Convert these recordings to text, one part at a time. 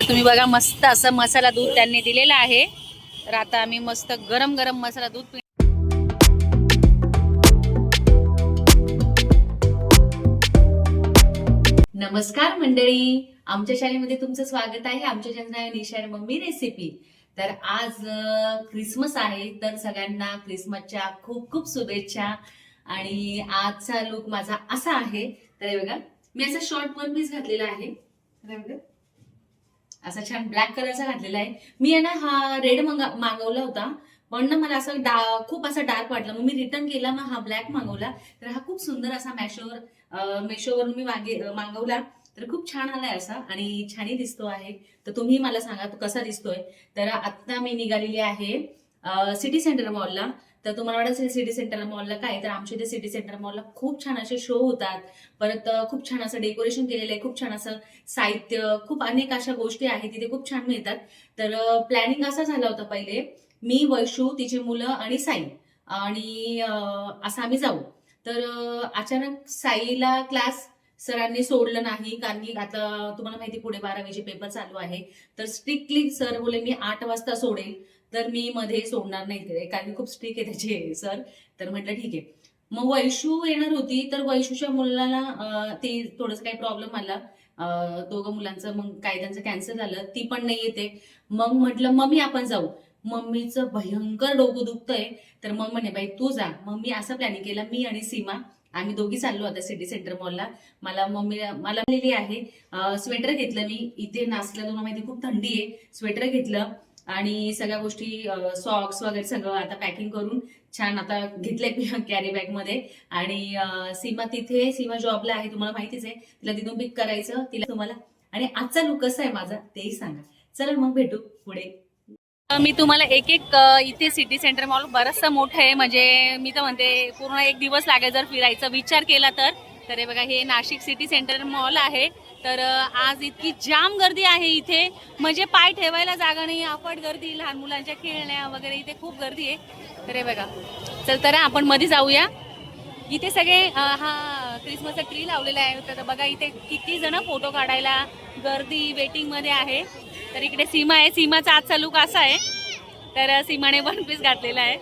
तुम्ही बघा मस्त असं मसाला दूध त्यांनी दिलेला आहे. तर आता आम्ही मस्त गरम गरम मसाला दूध पि नमस्कार मंडळी, आमच्या चॅनलमध्ये तुमचं स्वागत आहे. आमच्या चॅनल आहे निशा आणि मम्मी रेसिपी. तर आज क्रिसमस आहे, तर सगळ्यांना क्रिसमसच्या खूप खूप शुभेच्छा. आणि आजचा लुक माझा असा आहे. तर हे बघा, मी असा शॉर्ट वन पीस घातलेला आहे. तर हे बघा, असा छान ब्लॅक कलरचा घातलेला आहे. मी आहे ना हा रेड मागवला होता, पण ना मला असं खूप असा डार्क वाटला, मग मी रिटर्न केला, मग हा ब्लॅक मागवला. तर हा खूप सुंदर असा मेशोवरून मी मागवला. तर खूप छान आलाय असा आणि छानही दिसतो आहे. तर तुम्ही मला सांगा तो कसा दिसतोय. तर आता मी निघालेली आहे सिटी सेंटर मॉलला. तर तुम्हाला वाटत असेल सिटी सेंटर मॉलला काय, तर आमच्या इथे सिटी सेंटर मॉलला खूप छान असे शो होतात. परत खूप छान असं डेकोरेशन केलेलं आहे, खूप छान असं साहित्य, खूप अनेक अशा गोष्टी आहेत तिथे, खूप छान मिळतात. तर प्लॅनिंग असा झाला होता पहिले, मी, वैशू, तिची मुलं आणि साई, आणि असं आम्ही जाऊ. तर अचानक साईला क्लास सरांनी सोडलं नाही, कारण की आता तुम्हाला माहिती पुढे 12वीचे पेपर चालू आहे. तर स्ट्रिक्टली सर बोले मी 8 वाजता सोडेल, तर मी मध्ये सोडणार नाही, कारण की खूप स्ट्रिक्ट आहे त्याचे सर. तर म्हटलं ठीक आहे. मग वैशू येणार होती, तर वैशूच्या मुलाला ते थोडंसं काही प्रॉब्लेम आला. दोघं मुलांचं मग काही त्यांचं कॅन्सल झालं, ती पण नाही येते. मग म्हटलं मम्मी आपण जाऊ. मम्मीचं भयंकर डोकं दुखतंय, तर मग म्हणे बाई तू जा. मग मी असं प्लॅनिंग केलं, मी आणि सीमा आम्ही दोघी चाललो आता सिटी सेंटर मॉलला. मला आलेली आहे. स्वेटर घेतलं मी, इथे नाचला तुम्हाला माहिती खूप थंडी आहे. स्वेटर घेतलं आणि सगळ्या गोष्टी, सॉक्स वगैरे सगळं आता पॅकिंग करून छान आता घेतलंय कॅरी बॅग मध्ये. आणि सीमा जॉबला आहे, तुम्हाला माहितीच आहे. तिला तिथून पिक करायचं तिला तुम्हाला. आणि आजचा लुक कसा आहे माझा तेही सांगा. चला मग भेटू पुढे. मी तुम्हाला एक एक इथे सिटी सेंटर मॉल बरचसं मोठं आहे, म्हणजे मी तर म्हणते पूर्ण एक दिवस लागेल जर फिरायचा विचार केला तर. तर हे बघा, हे नाशिक सिटी सेंटर मॉल आहे. तर आज इतकी जाम गर्दी आहे इथे, म्हणजे पाय ठेवायला जागा नाही, अफाट गर्दी, लहान मुलांच्या खेळण्या वगैरे इथे खूप गर्दी आहे. तर हे बघा, चल तर आपण मध्ये जाऊया. इथे सगळे हा क्रिसमसचा ट्री लावलेला आहे. तर बघा इथे किती जण फोटो काढायला गर्दी वेटिंग मध्ये आहे. तर इकडे सीमा आहे, सीमाचा आजचा लुक असा आहे. तर सीमाने वन पीस घातलेला आहे.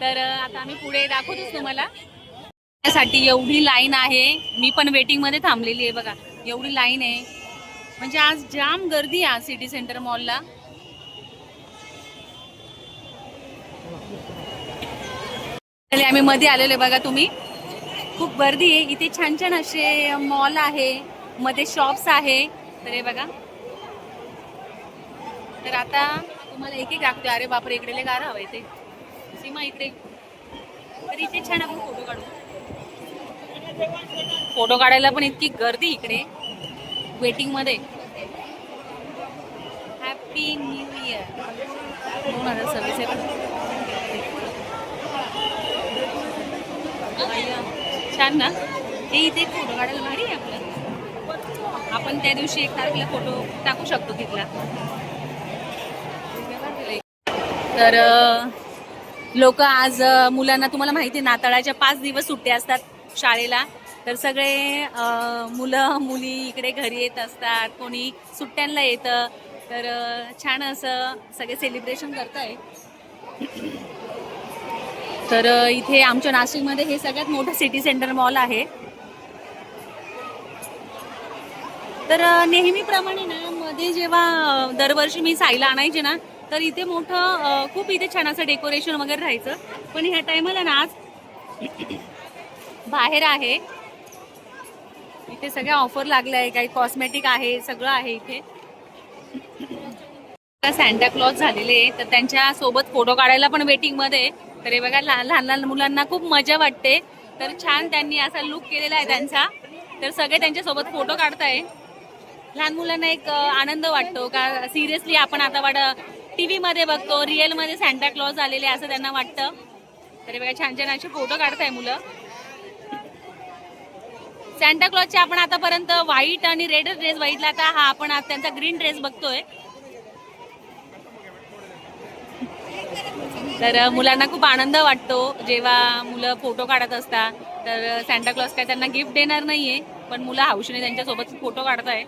तर आता आम्ही पुढे दाखवतोच तुम्हाला. त्यासाठी एवढी लाईन आहे, मी पण वेटिंग मध्ये थांबलेली आहे. बघा एवढी लाईन आहे, म्हणजे आज जाम गर्दी आहे सिटी सेंटर मॉलला. आम्ही मध्ये आलेलो बघा तुम्ही, खूप गर्दी आहे इथे. छान छान असे मॉल आहे, मध्ये शॉप्स आहे. तर हे बघा, तर आता तुम्हाला एक एक दाखवते. अरे बापरे, इकडे लय गार हवं इथे. सीमा इकडे. तर इथे छान आपण फोटो काढू. फोटो काढायला पण इतकी गर्दी इकडे वेटिंग मध्ये. Happy new year 2026. छान ना, हे इथे फोटो काढायला भारी आहे आपलं. आपण त्या दिवशी 1 तारखेला फोटो टाकू शकतो तिथला. तर लोक आज मुलांना, तुम्हाला माहिती आहे नाताळाच्या 5 दिवस सुट्ट्या असतात शाळेला. तर सगळे मुलं मुली इकडे घरी येत असतात, कोणी सुट्ट्यांना येतं. तर छान असं सगळे सेलिब्रेशन करताय. तर इथे आमच्या नाशिकमध्ये हे सगळ्यात मोठं सिटी सेंटर मॉल आहे. तर नेहमीप्रमाणे ना, मध्ये जेव्हा दरवर्षी मी साईला आणायचे ना, तर इथे मोठं खूप इथे छान असं डेकोरेशन वगैरे राहायचं. पण ह्या टायमाला ना आज बाहेर आहे. इथे सगळ्या ऑफर लागल्या आहे, काही कॉस्मेटिक आहे, सगळं आहे इथे. सॅन्टा क्लॉज झालेले आहे, तर त्यांच्या सोबत फोटो काढायला पण वेटिंग मध्ये. तर हे बघा, लहान लहान मुलांना खूप मजा वाटते. तर छान त्यांनी असा लुक केलेला आहे त्यांचा. तर सगळे त्यांच्या सोबत फोटो काढताय. लहान मुलांना एक आनंद वाटतो का सिरियसली आपण आता टीव्ही मध्ये बघतो, रिअल मध्ये सॅन्टा क्लॉज आलेले असं त्यांना वाटतं. तर बघा, छान छान असे फोटो काढताय मुलं. सॅन्टा क्लॉजचे आपण आतापर्यंत व्हाईट आणि रेड ड्रेस बघितला, आता हा आपण आज त्यांचा ग्रीन ड्रेस बघतोय. तर मुलांना खूप आनंद वाटतो जेव्हा मुलं फोटो काढत असतात. तर सॅन्टा क्लॉज काय त्यांना गिफ्ट देणार नाहीये, पण मुलं हौशीने त्यांच्या सोबत फोटो काढताय.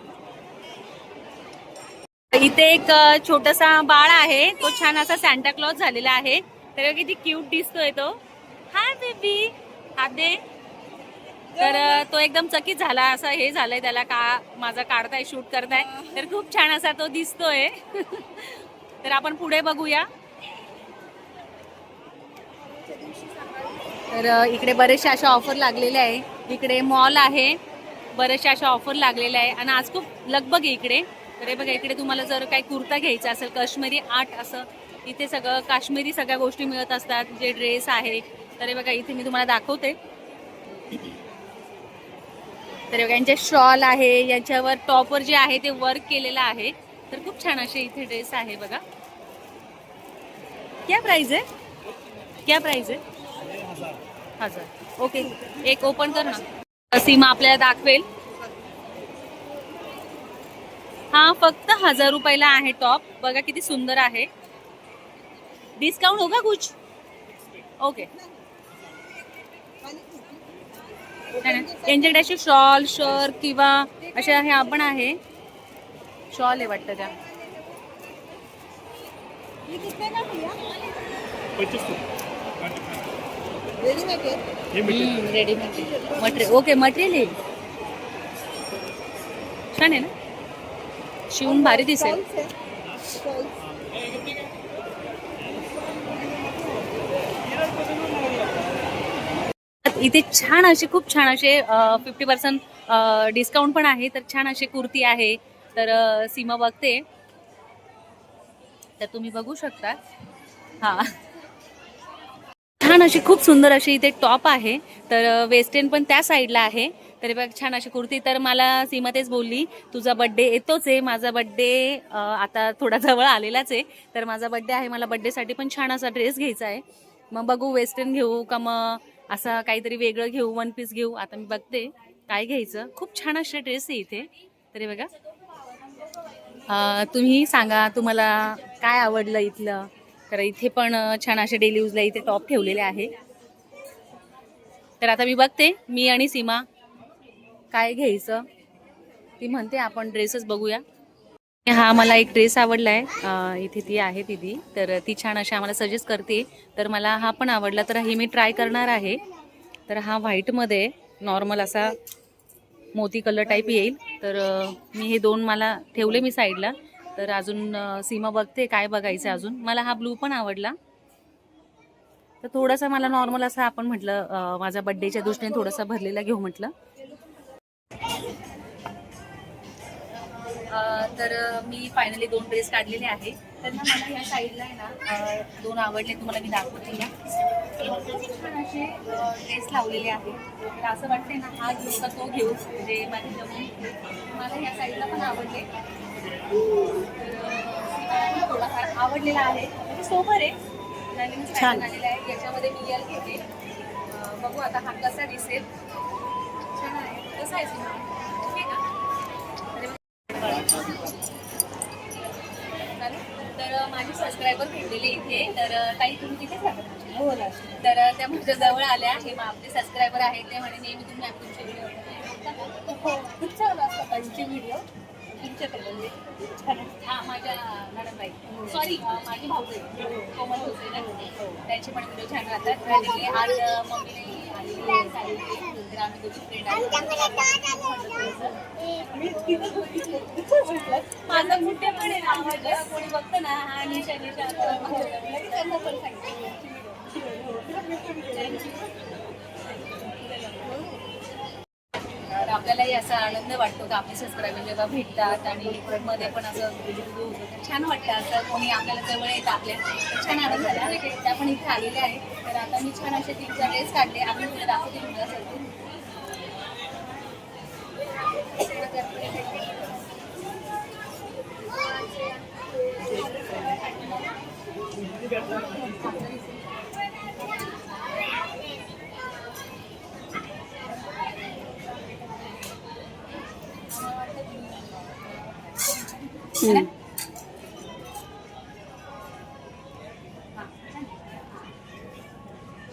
इथे एक छोटासा बाळ आहे, तो छान असा सॅन्टा क्लॉज झालेला आहे. तर किती क्यूट दिसतोय तो. हाय बेबी, हात दे. तर तो एकदम चकित झाला, असं हे झालंय त्याला, का माझा काढताय, शूट करताय. तर खूप छान असा तो दिसतोय. तर आपण पुढे बघूया. तर इकडे बरेचशा अशा ऑफर लागलेल्या आहे. इकडे मॉल आहे, बरेचशा अशा ऑफर लागलेल्या आहे आणि आज खूप लगबग आहे इकडे. तर हे बघा, इकडे तुम्हाला जर काही कुर्ता घ्यायचा असेल, काश्मीरी आर्ट असं इथे सगळं काश्मीरी सगळ्या गोष्टी मिळत असतात, जे ड्रेस आहे. तर हे बघा, इथे मी तुम्हाला दाखवते. तर बघा, यांचे शॉल आहे, याच्यावर टॉपवर जे आहे ते वर्क केलेलं आहे. तर खूप छान असे इथे ड्रेस आहे बघा. क्या प्राइस आहे, क्या प्राइस आहे? 1000. ओके, एक ओपन कर ना, सीमा आपल्याला दाखवेल. हा फक्त 1000 रुपयाला आहे टॉप. बघा किती सुंदर आहे. डिस्काउंट होगा कुछ? ओके. यांच्याकडे असे शॉल, शर्ट किंवा अशा हे आपण आहे, शॉल आहे वाटतं त्या. Readymade material. ओके, मटेरियल छान आहे ना, शिवून भारी दिसेल. इथे छान असे, खूप छान असे 50% डिस्काउंट पण आहे. तर छान असे कुर्ती आहे. तर सीमा बघते, तर तुम्ही बघू शकता. हा, छान अशी खूप सुंदर अशी इथे टॉप आहे. तर वेस्टर्न पण त्या साईडला आहे. तरी बघ, छान अशी कुर्ती. तर मला सीमा तेच बोलली, तुझा बड्डे येतोच आहे, माझा बड्डे आता थोडा जवळ आलेलाच आहे. तर माझा बड्डे आहे, मला बड्डेसाठी पण छान असा ड्रेस घ्यायचा आहे. मग बघू, वेस्टर्न घेऊ का मग असं काहीतरी वेगळं घेऊ, वन पीस घेऊ. आता मी बघते काय घ्यायचं. खूप छान असे ड्रेस आहे इथे. तरी बघा, तुम्ही सांगा तुम्हाला काय आवडलं इथलं. तर इथे पण छान असे डेली यूजला इथे टॉप ठेवलेले आहे. तर आता मी बघते, मी आणि सीमा काय घ्यायचं. ती म्हणते आपण ड्रेसच बघूया. हा, मला एक ड्रेस आवडलाय, इथे ती आहे दीदी. तर ती छान अशी आम्हाला सजेस्ट करते. तर मला हा पण आवडला, तर हे मी ट्राय करणार आहे. तर हा व्हाईटमध्ये नॉर्मल असा मोती कलर टाईप येईल. तर मी हे दोन मला ठेवले मी साईडला. तर अजून सीमा बघते काय बघायचं अजून. मला हा ब्लू पण आवडला. तर थोडासा मला नॉर्मल असा आपण म्हटलं, माझ्या बड्डेच्या दृष्टीने थोडासा भरलेला घेऊ म्हटलं. तर मी फायनली 2 ड्रेस काढलेले आहे. तर ना मला ह्या साईडला आहे ना 2 आवडले, तुम्हाला मी दाखवते ना. छान असे ड्रेस लावलेले आहे. तर असं वाटते ना, हा घेऊ का तो घेऊ, म्हणजे माझी जमून मला ह्या साईडला पण आवडले. थोडाफार आवडलेला आहे, म्हणजे सोबर आहे, नवीन छान आलेला आहे. याच्यामध्ये मी यल घेते. बघू आता हा कसा दिसेल. छान आहे, कसा आहे सीमा? ठीक आहे का? तर माझे सबस्क्रायबर भेटलेले इथे. तर काही तुम्ही तिथेच राहतात? हो ना. तर त्या माझ्या जवळ आल्या. हे आपले सबस्क्रायबर आहेत, ते म्हणे नेहमी तुम्ही तुमचे व्हिडिओ खूप छान असतात त्यांचे व्हिडिओ तुमच्याकडे, म्हणजे छान. हां, माझ्या नणंदबाई, सॉरी माझी भाऊ कोमल होते ना, त्यांचे पण व्हिडिओ छान राहतात. आणि आज मम्मीने आलेली तर आम्ही दोघी फ्रेंड माझा मोठे पण आहे ना, कोणी बघतं ना, हा निशा निशा त्यांना पण सांगितलं. तर आपल्यालाही असा आनंद वाटतो की आपले सबस्क्रायबर जेव्हा भेटतात आणि मध्ये पण असं छान वाटतं. असं कोणी आपल्याला जवळ येतं आपल्या, छान आनंद झाला. त्या पण इथे आलेले आहे. तर आता मी छान असे 3-4 ड्रेस काढले. आपण तुला दाखवते मुला सरतो.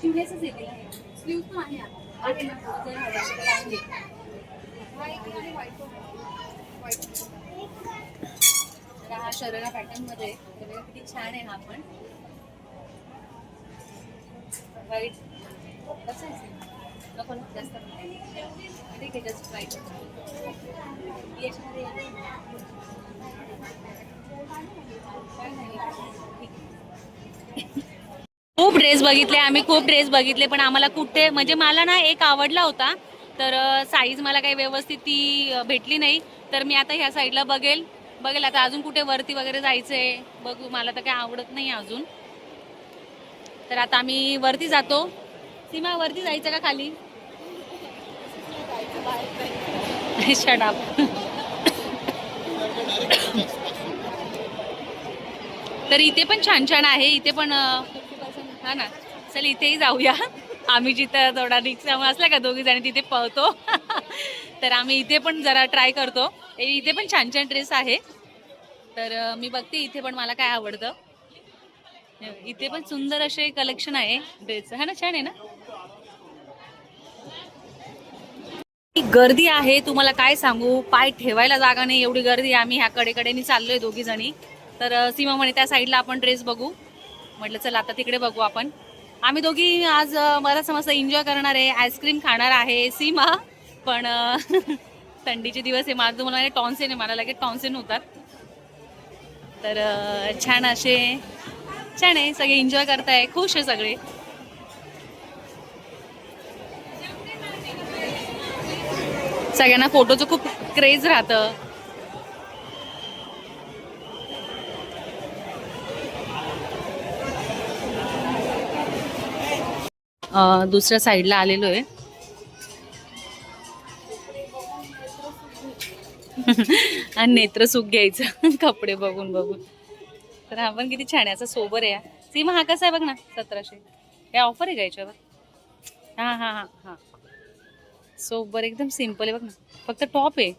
शिवलेसच येते, स्लीव पण आहे आहे ना, जर हवे तर हा हा शरारा पॅटर्न मध्ये किती छान आहे हा पण वाईट कसं आहे नको ना जास्त ठीक आहे जस्ट वाईट खूप ड्रेस बघितले आम्ही खूप ड्रेस बघितले पण आम्हाला कुठे म्हणजे मला ना एक आवडला होता तर साईज मला काही व्यवस्थित ती भेटली नाही तर मी आता ह्या साईडला बघेल आता अजून कुठे वरती वगैरे जायचंय बघू मला तर काही आवडत नाही अजून तर आता आम्ही वरती जातो सीमा वरती जायचं का खाली शट अप तर इथे पण छान छान आहे इथे पण हा ना चल इथेही जाऊया आम्ही जिथं थोडा रिक्षा असला का दोघी जणी तिथे पळतो तर आम्ही इथे पण जरा ट्राय करतो इथे पण छान छान ड्रेस आहे तर मी बघते इथे पण मला काय आवडतं इथे पण सुंदर असे कलेक्शन आहे ड्रेस हा ना छान आहे ना गर्दी आहे तुम्हाला काय सांगू पाय ठेवायला जागा नाही एवढी गर्दी आम्ही ह्या कडेकडेनी चाललोय दोघी जणी तर सीमा म्हणे त्या साईडला आपण ड्रेस बघू म्हटलं चला आता तिकडे बघू आपण आम्ही दोघी आज मला समजतं एन्जॉय करणार आहे आईस्क्रीम खाणार आहे सीमा पण थंडीचे दिवस आहे माझं मला टॉन्सिन आहे मला लगेच टॉन्सिन होतात तर छान आहे सगळे एन्जॉय करताय खुश आहे सगळे सगळ्यांना फोटोचं खूप क्रेज राहतं दुसऱ्या साईडला आलेलो आहे आणि नेत्रसुख घ्यायचं कपडे बघून तर हा पण किती छान आहे असं सोबर आहे सीमा हा कसा आहे बघ ना 1700 हे ऑफर आहे का याच्यावर हा सोबर एकदम सिंपल आहे बघ ना फक्त टॉप आहे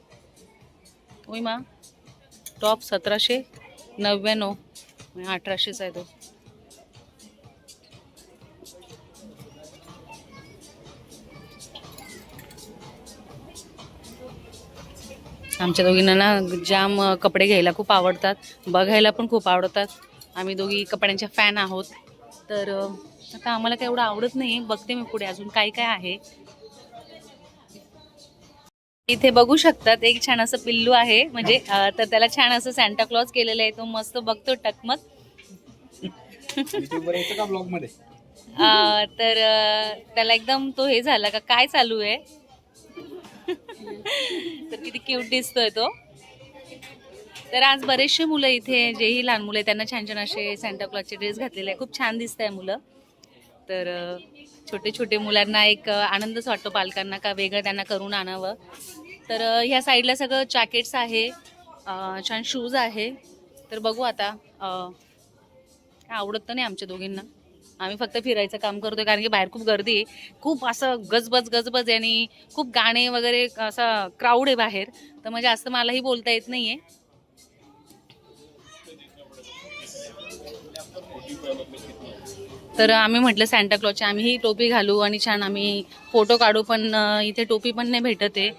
ओय मा टॉप 1799 1800चा आहे तो आमच्या दोघींना ना जाम कपडे घ्यायला खूप आवडतात बघायला पण खूप आवडतात आम्ही दोघी कपड्यांच्या फॅन आहोत तर आता आम्हाला काही एवढं आवडत नाही बघते मी पुढे अजून काय काय आहे इथे बघू शकतात एक छान असं पिल्लू आहे म्हणजे तर त्याला छान असं सॅन्टा क्लॉज केलेलं आहे तो मस्त बघतो टकमक तर त्याला एकदम तो हे झाला का काय चालू आहे तर किती क्यूट दिसतोय तो तर आज बरेचसे मुलं इथे जेही लहान मुलं आहेत त्यांना छान छान असे सॅन्टा क्लॉजचे ड्रेस घातलेले आहे खूप छान दिसत आहे मुलं तर छोटे छोटे मुलांना एक आनंदच वाटतो पालकांना का वेगळं त्यांना करून आणावं तर ह्या साईडला सगळं जॅकेट्स आहे छान शूज आहे तर बघू आता काय आवडत तर नाही आमच्या दोघींना आम्ही फक्त फिरायचं काम करतोय कारण की बाहेर खूप गर्दी आहे खूप असं गजबज आहे आणि खूप गाणे वगैरे असा क्राऊड आहे बाहेर तर म्हणजे असं मलाही बोलता येत नाहीये तर आम्ही म्हटलं सॅन्टा क्लॉजची आम्ही टोपी घालू आणि छान आम्ही फोटो काढू पण इथे टोपी पण नाही भेटत आहे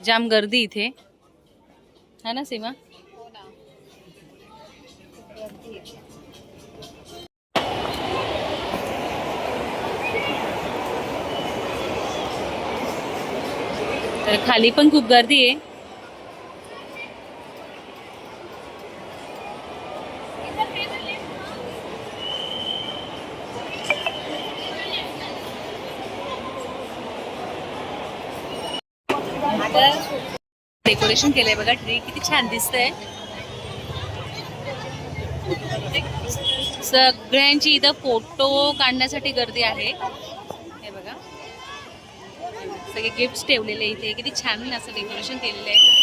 जाम गर्दी इथे है ना सीमा तर खाली पण खूप गर्दी आहे डेकोरेशन केलंय बघा ट्री किती छान दिसतंय सगळ्यांची इथं फोटो काढण्यासाठी गर्दी आहे हे बघा सगळे गिफ्ट्स ठेवलेले इथे किती छान असं डेकोरेशन केलेलं आहे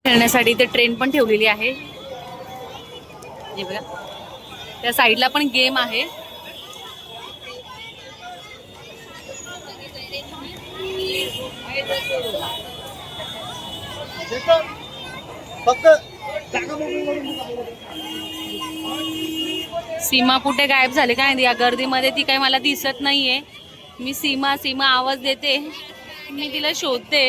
खेळण्यासाठी इथे ट्रेन पण ठेवलेली आहे हे बघा त्या साईडला पण गेम आहे सीमा कुठे गायब झाली काय या गर्दीमध्ये, ती काही मला दिसत नाहीये. मी सीमा सीमा आवाज देते, मी तिला शोधते.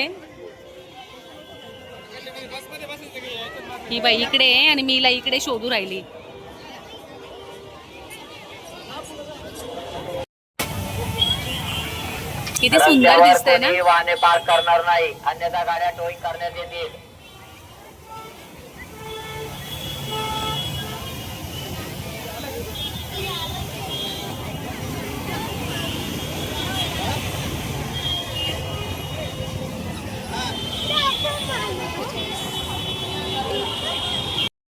ही बाई इकडे आहे आणि मी हिला इकडे शोधू राहिली. किती सुंदर दिसतंय ना. वाहने पार करणार नाही, अन्यथा गाड्या टोईंग करण्यात येतील.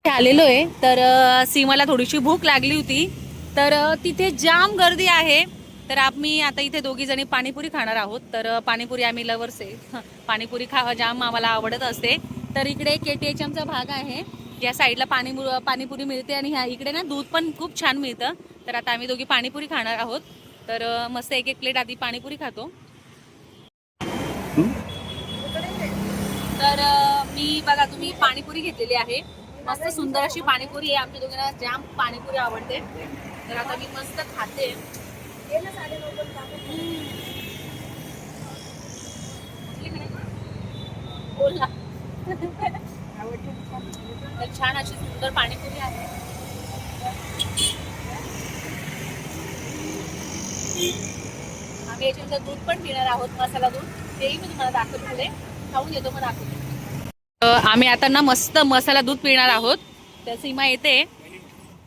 आलेलो आहे तर सीमाला थोडीशी भूक लागली होती, तर तिथे जाम गर्दी आहे. तर आम्ही आता इथे दोघी जणी पाणीपुरी खाणार आहोत. तर पाणीपुरी आम्ही लवर्स आहे, पाणीपुरी जाम आम्हाला आवडत असते. तर इकडे KTHMचा भाग आहे, या साईडला पाणीपुरी मिळते आणि ह्या इकडे ना दूध पण खूप छान मिळतं. तर आता आम्ही दोघी पाणीपुरी खाणार आहोत. तर मस्त एक एक प्लेट आधी पाणीपुरी खातो. तर मी बघा तुम्ही पाणीपुरी घेतलेली आहे, मस्त सुंदर अशी पाणीपुरी आहे. आमच्या दोघांना जाम पाणीपुरी आवडते. तर आता मी मस्त खाते. तर छान अशी सुंदर पाणीपुरी आहे. आम्ही याच्यानंतर दूध पण पिणार आहोत, मसाला दूध. तेही मी तुम्हाला दाखवते, खाऊन येतो मग दाखवते. आम्ही आता ना मस्त मसाला दूध पिणार आहोत. तर सीमा येते.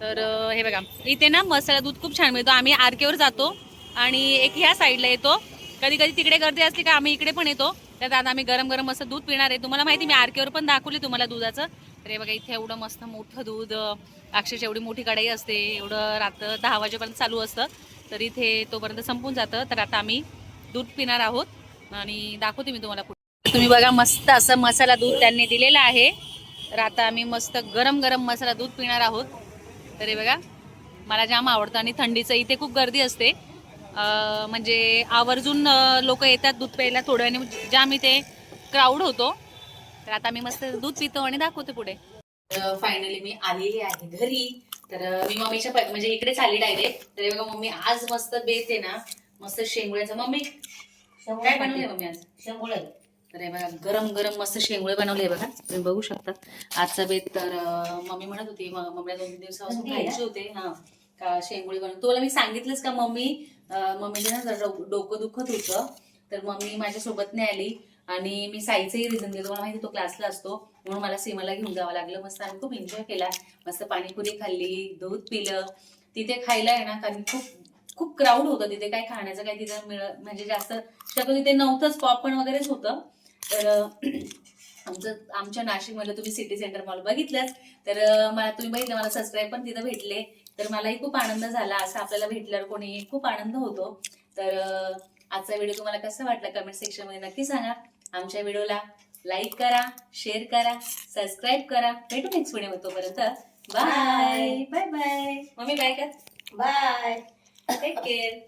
तर हे बघा इथे ना मसाला दूध खूप छान मिळतो. आम्ही RK वर जातो आणि एक ह्या साईडला येतो. कधी कधी तिकडे गर्दी असली का आम्ही इकडे पण येतो. तर आता आम्ही गरम गरम मस्त दूध पिणार आहे. तुम्हाला माहिती मी RK वर पण दाखवली तुम्हाला दुधाचं. तर हे बघा इथे एवढं मस्त मोठं दूध, अक्षरशः एवढी मोठी कढई असते. एवढं रात्र 10 वाजेपर्यंत चालू असतं. तर इथे तोपर्यंत संपून जातं. तर आता आम्ही दूध पिणार आहोत आणि दाखवते मी तुम्हाला. तुम्ही बघा मस्त असं मसाला दूध त्यांनी दिलेलं आहे. तर आता आम्ही मस्त गरम गरम मसाला दूध पिणार आहोत. तर हे बघा मला जाम आवडतं आणि थंडीचं इथे खूप गर्दी असते. म्हणजे आवर्जून लोक येतात दूध प्यायला. थोड्या वेळाने जाम इथे क्राऊड होतो. तर आता मी मस्त दूध पितो आणि दाखवते पुढे. फायनली मी आलेली आहे घरी. तर मी मम्मीच्या म्हणजे इकडेच आली डायरेक्ट. तर हे बघा मम्मी आज मस्त बेत आहे ना, मस्त शेंगुळ्याचं. मम्मी काय बनवले मम्मी आज? शेंगुळे. तर हे बघा गरम गरम मस्त शेंगुळे बनवले बघा, तुम्ही बघू शकता आजचा बेत. तर मम्मी म्हणत होती मम्मीला 2-3 दिवसापासून खायचे होते हा का शेंगुळे बनवून. तुला मी सांगितलंच का मम्मीने ना डोकं दुखत होतं. तर मम्मी माझ्यासोबत नाही आली आणि मी साईचंही रिझन दिलं. तुम्हाला माहिती तो क्लासला असतो म्हणून मला सीमाला घेऊन जावं लागलं. मस्त आम्ही खूप एन्जॉय केला. मस्त पाणीपुरी खाल्ली, दूध पिलं. तिथे खायला आहे ना कारण खूप क्राऊड होतं तिथे. काय खाण्याचं काही तिथं म्हणजे जास्त शक्यतो तिथे नव्हतंच, पॉपकॉर्न वगैरेच होतं. तर आमच्या नाशिकमध्ये तुम्ही सिटी सेंटर मॉल बघितलंच. तर मला तुम्ही बघितलं, मला सबस्क्राईब पण तिथं भेटले. तर मलाही खूप आनंद झाला. असं आपल्याला भेटल्यावर कोणी खूप आनंद होतो. तर आजचा व्हिडिओ तुम्हाला कसा वाटला कमेंट सेक्शन मध्ये नक्की सांगा. आमच्या व्हिडिओला लाईक करा, शेअर करा, सबस्क्राईब करा. भेटू नेक्स्ट व्हिडिओ. तोपर्यंत bye bye bye. Mummy bye कर. बाय. Take care.